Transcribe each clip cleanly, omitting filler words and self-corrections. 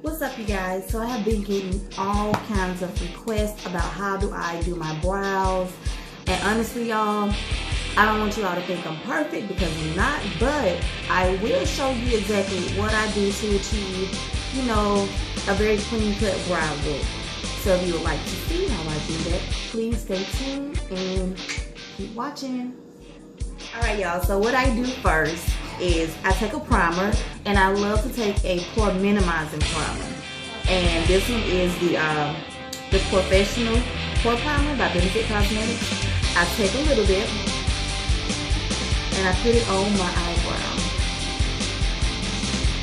What's up, you guys? So I have been getting all kinds of requests about how do I do my brows, and honestly, y'all, I don't want you all to think I'm perfect because I'm not, but I will show you exactly what I do to achieve, a very clean cut brow look. So if you would like to see how I do that, please stay tuned and keep watching. Alright, y'all, so what I do first is I take a primer, and I love to take a pore minimizing primer, and this one is the Professional Pore Primer by Benefit Cosmetics. I take a little bit and I put it on my eyebrow,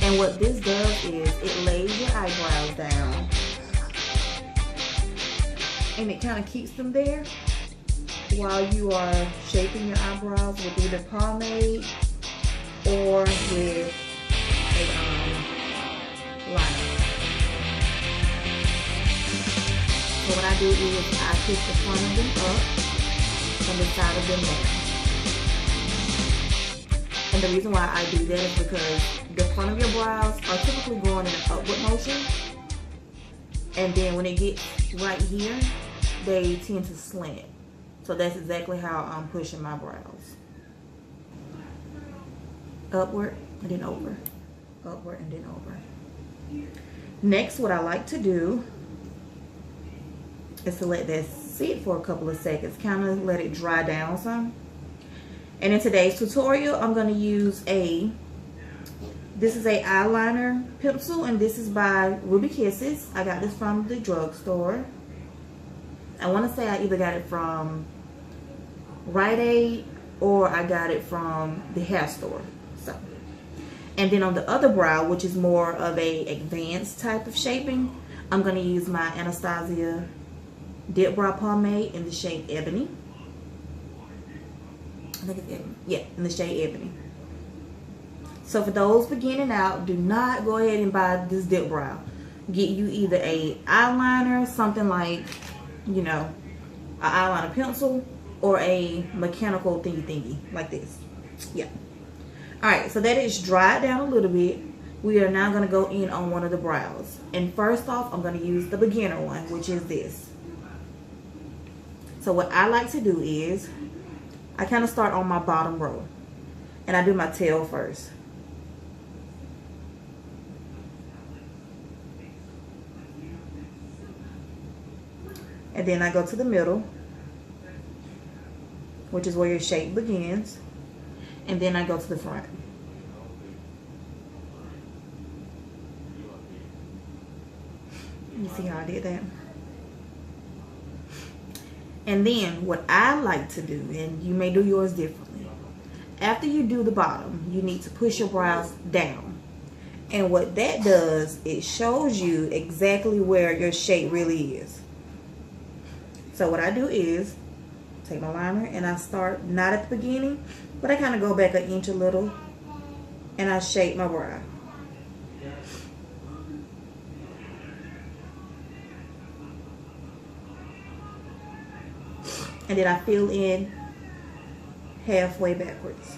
and what this does is it lays your eyebrows down and it kind of keeps them there while you are shaping your eyebrows with either pomade or with a liner. So what I do is I push the front of them up and the side of them down. And the reason why I do that is because the front of your brows are typically going in an upward motion, and then when it gets right here, they tend to slant. So that's exactly how I'm pushing my brows. Upward and then over. Upward and then over. Next, what I like to do is to let that sit for a couple of seconds. Kind of let it dry down some. And in today's tutorial, I'm going to use this is a eyeliner pencil, and this is by Ruby Kisses. I got this from the drugstore. I want to say I either got it from Rite Aid or I got it from the hair store. So, and then on the other brow, which is more of a advanced type of shaping, I'm going to use my Anastasia Dip Brow Pomade in the shade Ebony. I think it's Ebony. Yeah, in the shade Ebony. So for those beginning out, do not go ahead and buy this dip brow. Get you either a eyeliner, something like, an eyeliner pencil, or a mechanical thingy like this. Yeah. Alright, so that is dried down a little bit. We are now going to go in on one of the brows. And first off, I'm going to use the beginner one, which is this. So what I like to do is, I kind of start on my bottom row. And I do my tail first. And then I go to the middle, which is where your shape begins. And then I go to the front. You see how I did that? And then what I like to do, and you may do yours differently, after you do the bottom, you need to push your brows down. And what that does, it shows you exactly where your shape really is. So what I do is take my liner and I start not at the beginning, but I kind of go back an inch a little and I shape my brow. And then I fill in halfway backwards.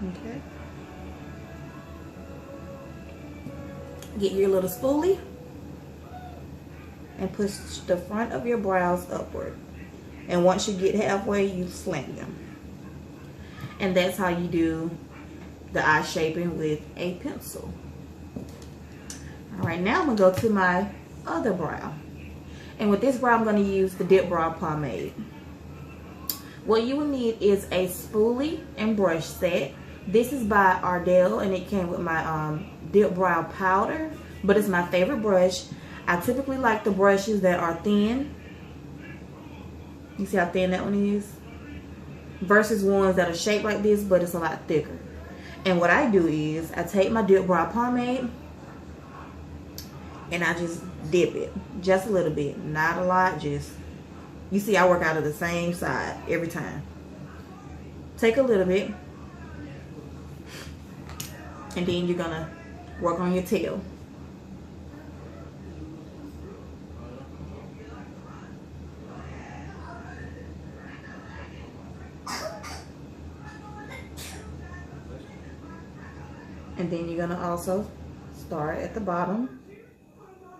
Okay. Get your little spoolie and push the front of your brows upward. And once you get halfway, you slant them. And that's how you do the eye shaping with a pencil. Alright, now I'm going to go to my other brow. And with this brow, I'm going to use the Dip Brow Pomade. What you will need is a spoolie and brush set. This is by Ardell, and it came with my Dip Brow Powder, but it's my favorite brush. I typically like the brushes that are thin. You see how thin that one is? Versus ones that are shaped like this, but it's a lot thicker. And what I do is, I take my Dip Brow Pomade, and I just dip it. Just a little bit. Not a lot, just... You see I work out of the same side every time. Take a little bit. And then you're going to work on your tail. And then you're gonna also start at the bottom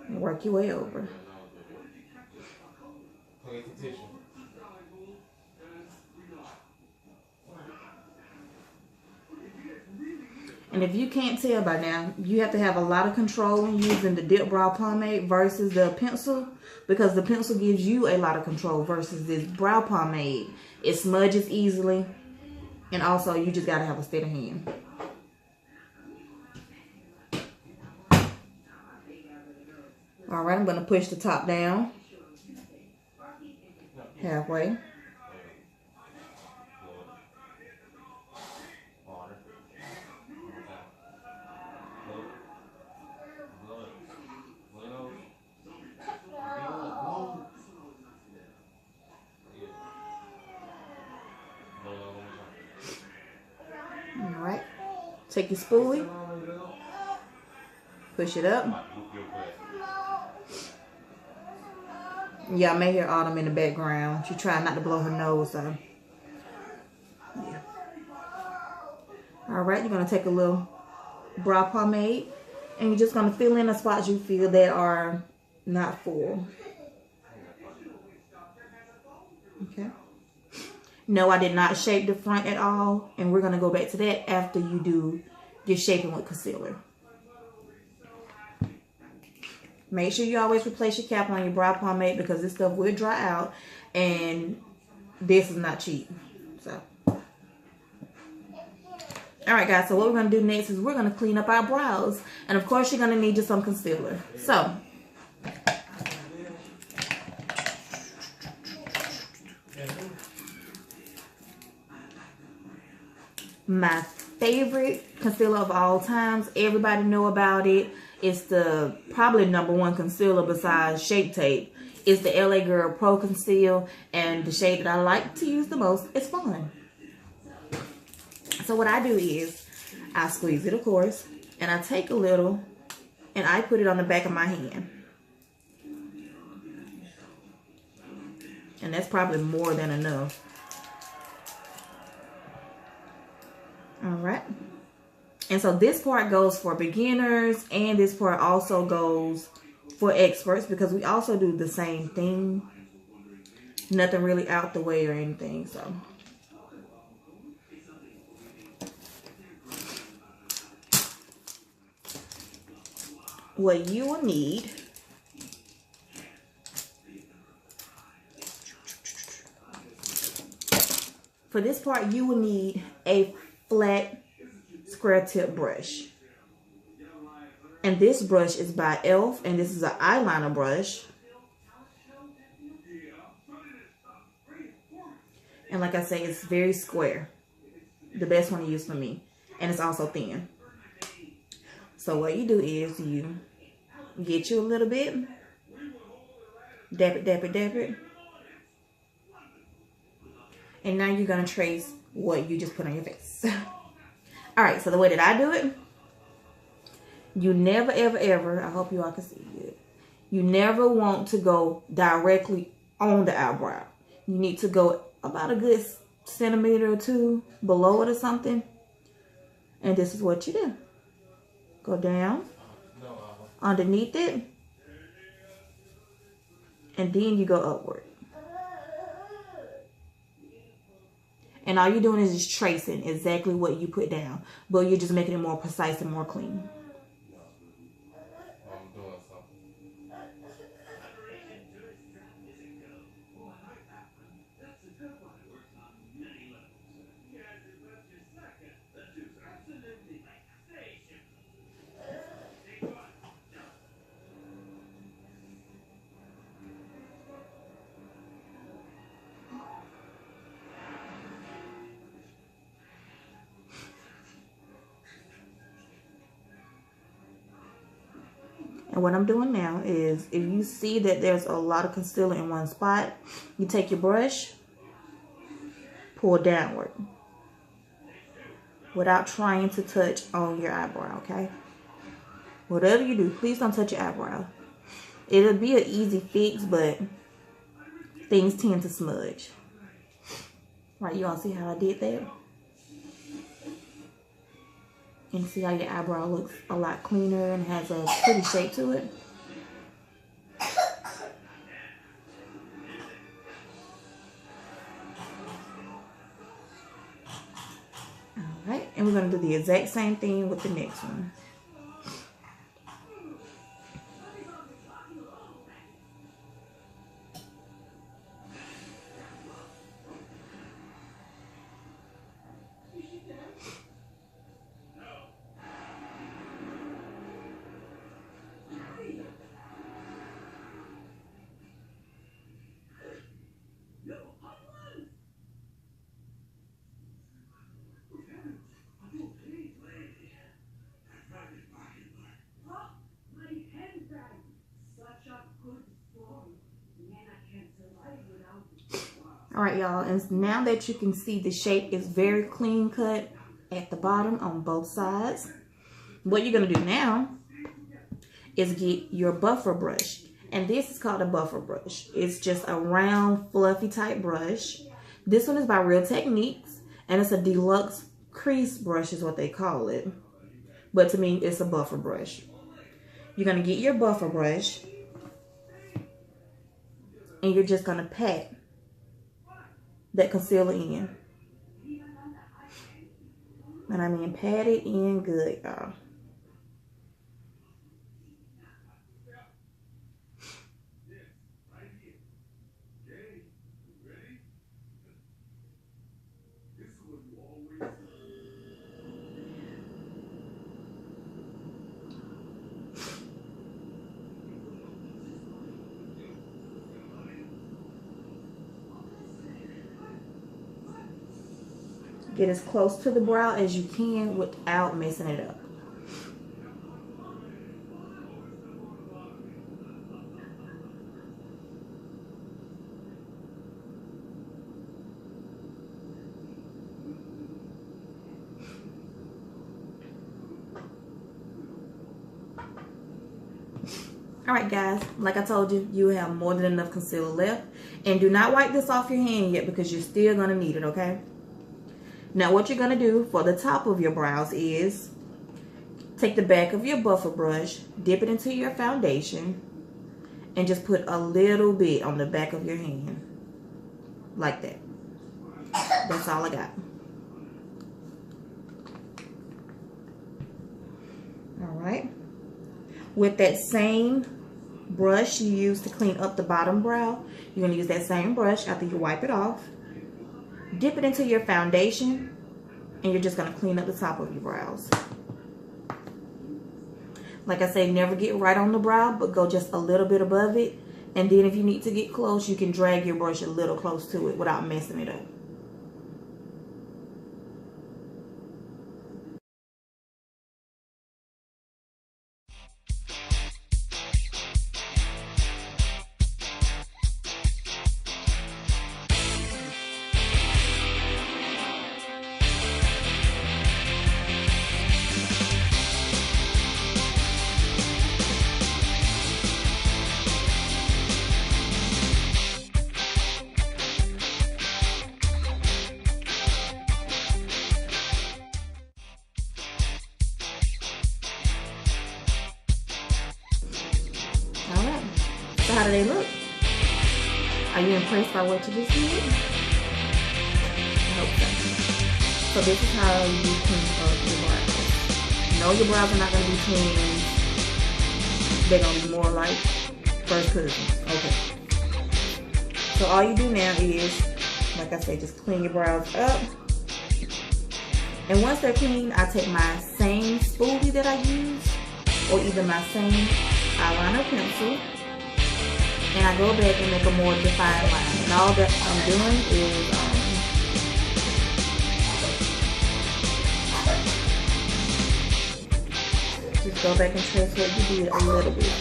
and work your way over. And if you can't tell by now, you have to have a lot of control when using the dip brow pomade versus the pencil, because the pencil gives you a lot of control versus this brow pomade. It smudges easily, and also you just gotta have a steady hand. All right, I'm gonna push the top down halfway. Alright, take your spoolie, push it up. Yeah, I may hear Autumn in the background. She trying not to blow her nose, so yeah. Alright, you're going to take a little brow pomade and you're just going to fill in the spots you feel that are not full. Okay. No, I did not shape the front at all, and we're going to go back to that after you do your shaping with concealer. Make sure you always replace your cap on your brow pomade because this stuff will dry out, and this is not cheap. So, alright guys, so what we're going to do next is we're going to clean up our brows, and of course you're going to need just some concealer. So, my favorite concealer of all times, everybody know about it. It's the probably #1 concealer besides Shape Tape. It's the LA Girl Pro Conceal, and the shade that I like to use the most is Fawn. So what I do is I squeeze it, of course, and I take a little and I put it on the back of my hand. And that's probably more than enough. Alright. And so this part goes for beginners, and this part also goes for experts because we also do the same thing. Nothing really out the way or anything. So what you will need for this part, you will need a flat square tip brush, and this brush is by e.l.f. and this is an eyeliner brush, and like I say, it's very square, the best one to use for me, and it's also thin. So what you do is you get you a little bit, dab it, dab it, dab it, and now you're gonna trace what you just put on your face. Alright, so the way that I do it, you never, ever, ever, I hope you all can see it, you never want to go directly on the eyebrow. You need to go about a good centimeter or two below it or something. And this is what you do. Go down, underneath it, and then you go upward. And all you're doing is just tracing exactly what you put down. But you're just making it more precise and more clean. And what I'm doing now is, if you see that there's a lot of concealer in one spot, you take your brush, pull downward without trying to touch on your eyebrow, okay? Whatever you do, please don't touch your eyebrow. It'll be an easy fix, but things tend to smudge. Right, you all see how I did that? And see how your eyebrow looks a lot cleaner and has a pretty shape to it. Alright, and we're going to do the exact same thing with the next one. All right, y'all, and now that you can see the shape is very clean cut at the bottom on both sides, what you're gonna do now is get your buffer brush. And this is called a buffer brush. It's just a round, fluffy type brush. This one is by Real Techniques, and it's a deluxe crease brush is what they call it. But to me, it's a buffer brush. You're gonna get your buffer brush, and you're just gonna pat that concealer in. And I mean pat it in good, y'all. Get as close to the brow as you can without messing it up. Alright guys, like I told you, you have more than enough concealer left. And do not wipe this off your hand yet because you're still going to need it, okay? Now what you're going to do for the top of your brows is take the back of your buffer brush, dip it into your foundation, and just put a little bit on the back of your hand. Like that. That's all I got. Alright. With that same brush you use to clean up the bottom brow, you're going to use that same brush after you wipe it off. Dip it into your foundation, and you're just going to clean up the top of your brows. Like I say, never get right on the brow, but go just a little bit above it. And then if you need to get close, you can drag your brush a little close to it without messing it up. So how do they look? Are you impressed by what you just did? I hope so. So this is how you clean up your brows. No, your brows are not going to be twins. They're going to be more like first cousins. Okay. So all you do now is, like I said, just clean your brows up. And once they're clean, I take my same spoolie that I use, or either my same eyeliner pencil, and I go back and make a more defined line. And all that I'm doing is just go back and trace what you did a little bit.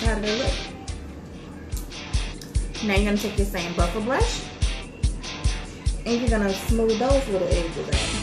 how do they look? Now you're gonna take your same buffer brush and you're gonna smooth those little edges out.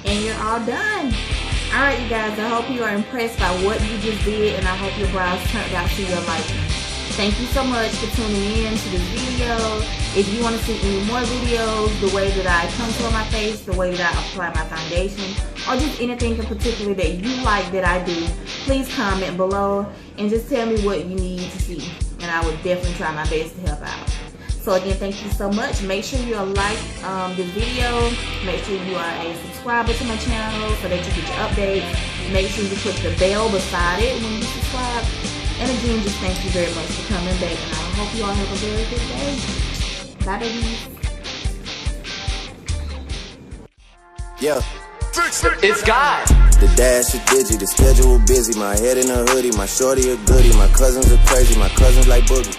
And you're all done. Alright, you guys, I hope you are impressed by what you just did, and I hope your brows turned out to your liking. Thank you so much for tuning in to this video. If you want to see any more videos, the way that I contour my face, the way that I apply my foundation, or just anything in particular that you like that I do, please comment below and just tell me what you need to see, and I will definitely try my best to help out. So again, thank you so much. Make sure you like this video. Make sure you are a subscriber to my channel so that you get your updates. Make sure you put the bell beside it when you subscribe. And again, just thank you very much for coming back. And I hope you all have a very good day. Bye, babies. Yeah. It's God. The dash is digi, the schedule busy. My head in a hoodie, my shorty a goodie. My cousins are crazy, my cousins like boogie.